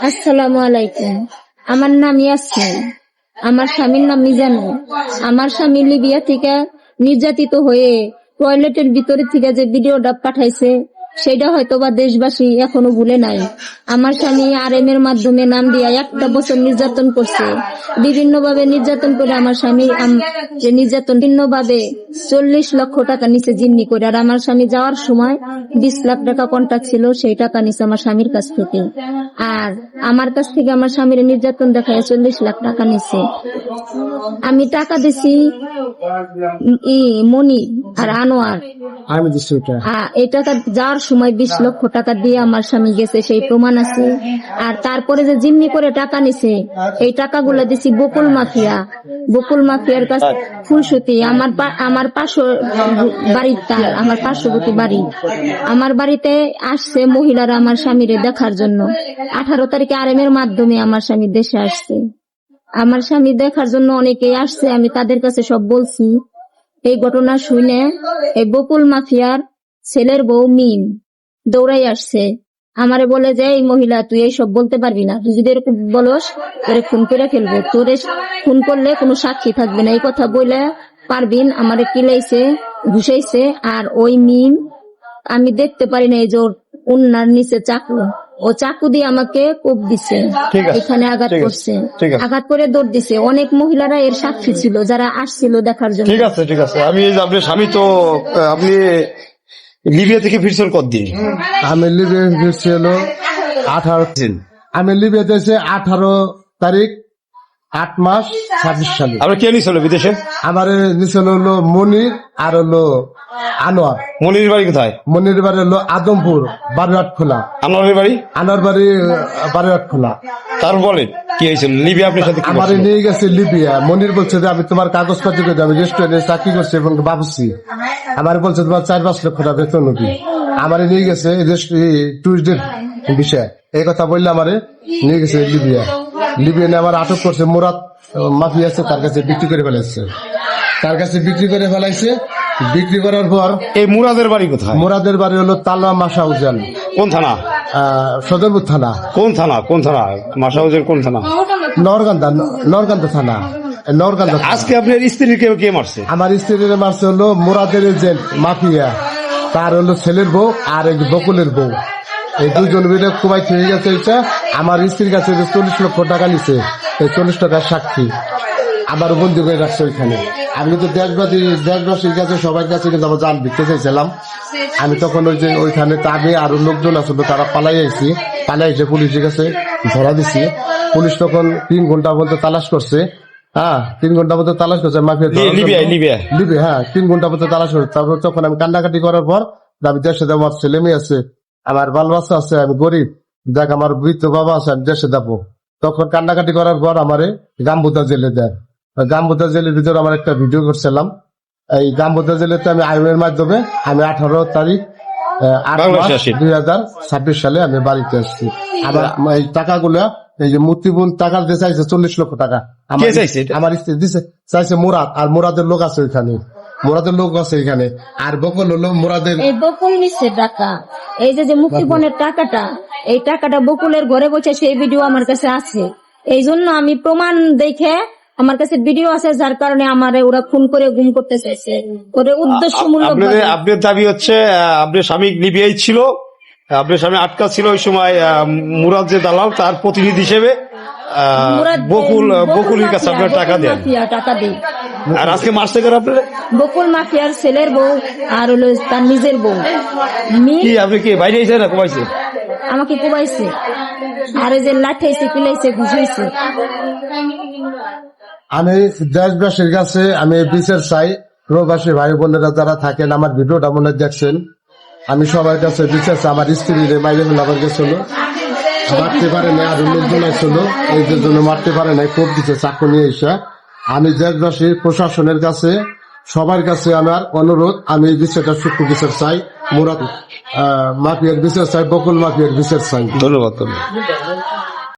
আসসালামু আলাইকুম। আমার নাম ইয়াসমিন, আমার স্বামীর নাম মিজানুর। আমার স্বামী লিবিয়া থেকে নির্যাতিত হয়ে টয়লেটের ভিতরে থেকে যে ভিডিওটা পাঠাইছে সেটা হয়তোবা দেশবাসী এখনো ভুলে নাই। আমার স্বামী আরএম এর মাধ্যমে নাম দিয়া 1 বছর নির্যাতন করছে, বিভিন্ন ভাবে নির্যাতন করে আমার স্বামী যে নির্যাতন ভিন্ন ভাবে 40 লক্ষ টাকা নিচে জিম্মি করে। আর আমার স্বামী যাওয়ার সময় 20 লাখ টাকা কন্ট্রাক্ট ছিল, সেই টাকা নিচে আমার স্বামীর কাছ থেকে। আর আমার কাছ থেকে আমার স্বামীর নির্যাতন দেখায় 40 লাখ টাকা নিচে। আমি টাকা দিছি মনি আর আনোয়ার, এই টাকা যাওয়ার সময় 20 লক্ষ টাকা দিয়ে আমার স্বামী গেছে, সেই প্রমাণ আছে। আর তারপরে যে জিম্মি করে টাকা নিছে, এই টাকাগুলো দিছি বকুল মাফিয়ার কাছে। ফুলসুতি আমার পাশে বাড়ির তার, আমার পার্শ্ববর্তী বাড়ি। আমার বাড়িতে আসছে মহিলারা আমার স্বামীরে দেখার জন্য। 18 তারিখে আরএম এর মাধ্যমে আমার স্বামী দেশে আসছে। আমার স্বামী দেখার জন্য অনেকেই আসছে, আমি তাদের কাছে সব বলছি। এই ঘটনা শুনে এই বকুল মাফিয়ার ছেলের বউ মিম দৌড়াই আসছে, আমারে বলে যে এই মহিলা তুই এইসব বলতে পারবি না, তুই যদি এরকম বলস তোরে খুন করে ফেলবো, তোরে খুন করলে কোনো সাক্ষী থাকবে না, এই কথা বলে পারবিন আমারে কিলাইছে, ঘুষাইছে। আর ওই মিম আমি দেখতে পারি না, এই যে উন্নার নিচে চাকু, ও চাকু দিয়ে আমাকে কোপ দিছে, এখানে আঘাত করছে, আঘাত করে দৌড় দিছে। অনেক মহিলারা এর সাক্ষী ছিল যারা আসছিল দেখার জন্য। ঠিক আছে ঠিক আছে। আমি আপনার স্বামী তো আপনি লিবিয়া থেকে ফিরছেন কতদিন? আমি লিবিয়া ফিরছি হলো 18 দিন। আমি লিবিয়াতে এসে 18 তারিখ 8 মাস 26 সালে। আপনার কে নিছিল বিদেশে? আমার নিচল হলো মনির আর হলো আনোয়ার। মনির বাড়ি কোথায়? মনির বাড়ি হলো আদমপুর বারোয়াট খোলা। আনোয়ারের বাড়ি? আনোয়ার বাড়ি বারোয়াট খোলা। তার বলে কি হয়েছিল লিবিয়া আপনার সাথে? আমার নিয়ে গেছে লিবিয়া। মনির বলছে যে আমি তোমার কাগজপত্র করে আমি রেস্টুরেন্টে চাকরি করছি এবং বাবুছি। আমার বলছে তোমার 4-5 লক্ষ টাকা বেতন হবে। আমার নিয়ে গেছে টুরিস্টের বিষয়, এই কথা বললে আমারে নিয়ে গেছে লিবিয়া। লিবিয়া নিয়ে আমার আটক করছে, মুরাদ মাফিয়া আছে, তার কাছে বিক্রি করে ফেলাইছে। বিক্রি করার পর এই মুরাদের বাড়ি কোথায়? মুরাদের বাড়ি হলো তালা মাসাউজান। কোন থানা? সদরপুর থানা। কোন থানা? মাসাউজের কোন থানা? নরকান্দা থানা। নরকান্দা। আজকে আপনার স্ত্রীকে কে মারছে? আমার স্ত্রীর মারছে হলো মুরাদের এজেন্ট মাফিয়া, তার হলো ছেলের বউ আর এক বকুলের বউ। এই দুজন মিলে কুমাই হয়ে গেছে। এটা আমার স্ত্রীর কাছে 40 লক্ষ টাকা নিছে, এই 40 টাকার সাক্ষী আমার বন্ধু করে রাখছে ওইখানে। আমি কিন্তু দেশবাসীর কাছে সবার কাছে কিন্তু আমার জান দিতে চাইছিলাম। আমি তখন ওইখানে তাকে আরো লোকজন আসলো, তারা পালাই এসে পুলিশের কাছে ধরা দিছি। পুলিশ তখন 3 ঘন্টা পর্যন্ত তালাশ করছে। 3 ঘন্টা পর্যন্ত তালাশ করছে মাফিয়া লিবিয়া। হ্যাঁ, 3 ঘন্টা পর্যন্ত তালাশ করছে। তারপর তখন আমি কান্নাকাটি করার পর আমি দেশে যাবো, আমার ছেলে মেয়ে আছে, আমার বাল বাচ্চা আছে, আমি গরিব, দেখ আমার বৃদ্ধ বাবা আছে, আমি দেশে যাবো। তখন কান্নাকাটি করার পর আমারে গাম্বুদা জেলে দেয়। গাম্বুদা জেলের ভিতরে আমার একটা ভিডিও করছিলাম। এই গাম্বুদা জেলেতে আমি আইনের মাধ্যমে আমি 18 তারিখ 8 মাস 2026 সালে আমি বাড়িতে আসছি। আবার এই টাকাগুলো, এই যে মুক্তিবন টাকা দিয়ে চাইছে 40 লক্ষ টাকা আমার স্ত্রী দিছে, চাইছে মুরাদ। আর মুরাদের লোক আছে ওইখানে, আর বকুল হলো মুরাদের। এই বকুল নিচ্ছে টাকা, এই যে মুক্তিপণের টাকাটা, এই টাকাটা বকুলের ঘরে বসে, সেই ভিডিও আমার কাছে আছে। এই জন্য আমি প্রমাণ দেখে আমার কাছে ভিডিও আছে, যার কারণে আমারে ওরা খুন করে গুম করতে চাইছে, ওদের উদ্দেশ্যমূলক। আপনার দাবি হচ্ছে আপনার স্বামী লিবিয়ায় ছিল, আপনার স্বামী আটকা ছিল ওই সময়, মুরাদ যে দালাল তার প্রতিনিধি হিসেবে বকুলের কাছে আপনার টাকা দেন। আর আজকে মারছে কার? আপনার বকুল মাফিয়ার ছেলের বউ আর হলো তার নিজের বউ। কি আপনি কি বাইরে আইছে না কোবাইছে? আমাকে কোবাইছে, আর এই যে লাঠাইছে, পিলাইছে, ঘুষাইছে। আমি দেশবাসীর কাছে আমি বিচার চাই। প্রবাসী ভাই বোনেরা যারা থাকেন, আমার ভিডিওটা মনে দেখছেন, আমি সবার কাছে বিচার চাই। আমার স্ত্রীর মাইরে আমার গেছিল, মারতে পারে না, আর লোকজন আসছিল, এই জন্য মারতে পারে না, কোপ দিচ্ছে চাকু নিয়ে এসে। আমি দেশবাসীর প্রশাসনের কাছে সবার কাছে আমার অনুরোধ, আমি বিচারটা সূক্ষ্ম বিচার চাই, মুরাদ মাফিয়ার বিচার চাই, বকুল মাফিয়ার বিচার চাই। ধন্যবাদ।